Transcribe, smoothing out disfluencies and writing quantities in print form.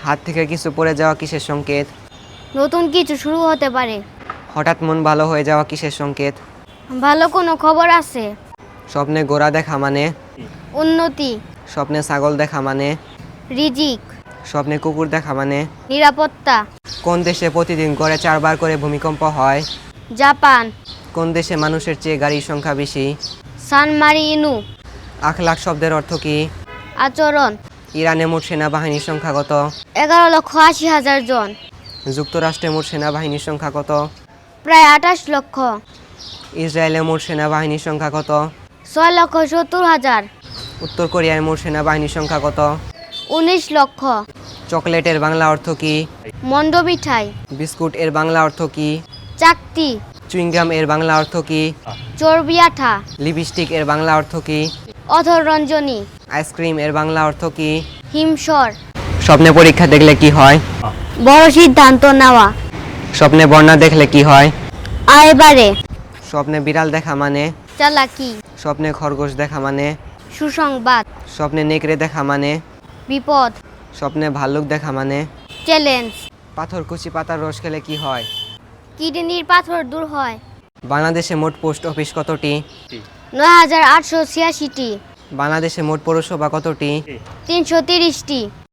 হাত থেকে কিছু পড়ে যাওয়া কিসের সংকেত? নতুন কিছু শুরু হতে পারে। হঠাৎ মন ভালো হয়ে যাওয়া কিসের সংকেত? ভালো কোনো খবর আছে। স্বপ্নে ঘোড়া দেখা মানে? উন্নতি। স্বপ্নে ছাগল দেখা মানে? রিজিক। স্বপ্নে কুকুর দেখা মানে? নিরাপত্তা। কোন দেশে প্রতিদিন গড়ে 4 বার করে ভূমিকম্প হয়? জাপান। কোন দেশে মানুষের চেয়ে গাড়ির সংখ্যা বেশি? সান মারিনো। আখলাখ শব্দের অর্থ কি? আচরণ। ইরানে মোট সেনাবাহিনীর সংখ্যা কত? 11,80,000 জন। যুক্তরাষ্ট্রে মোট সেনাবাহিনীর সংখ্যা কত? প্রায় 28 লক্ষ। ইসরায়েলে মোট সেনাবাহিনীর সংখ্যা কত? 6,70,000। উত্তর কোরিয়ার মোট সেনাবাহিনীর সংখ্যা কত? 19 লক্ষ। চকলেটের বাংলা অর্থ কি? মন্ড মিঠাই। বিস্কুট এর বাংলা অর্থ কি? চাকতি। চুইংগাম এর বাংলা অর্থ কি? চর্বি আঠা। লিপস্টিক এর বাংলা অর্থ কি? অধর রঞ্জনী। আইসক্রিম এর বাংলা অর্থ কি? হিমসর। স্বপ্নে পরীক্ষা দেখলে কি হয়? বড় সিদ্ধান্ত নেওয়া। স্বপ্নে বন্যা দেখলে কি হয়? আয় বাড়ে। স্বপ্নে বিড়াল দেখা মানে? চালাকি। স্বপ্নে খরগোশ দেখা মানে? সুসংবাদ। স্বপ্নে নেকড়ে দেখা মানে? বিপদ। স্বপ্নে ভাল্লুক দেখা মানে? চ্যালেঞ্জ। পাথরকুচি পাতার রস খেলে কি হয়? কিডনির পাথর দূর হয়। বাংলাদেশে মোট পোস্ট অফিস কতটি? 9,886টি। বাংলাদেশে মোট পৌরসভা কতটি? 330টি।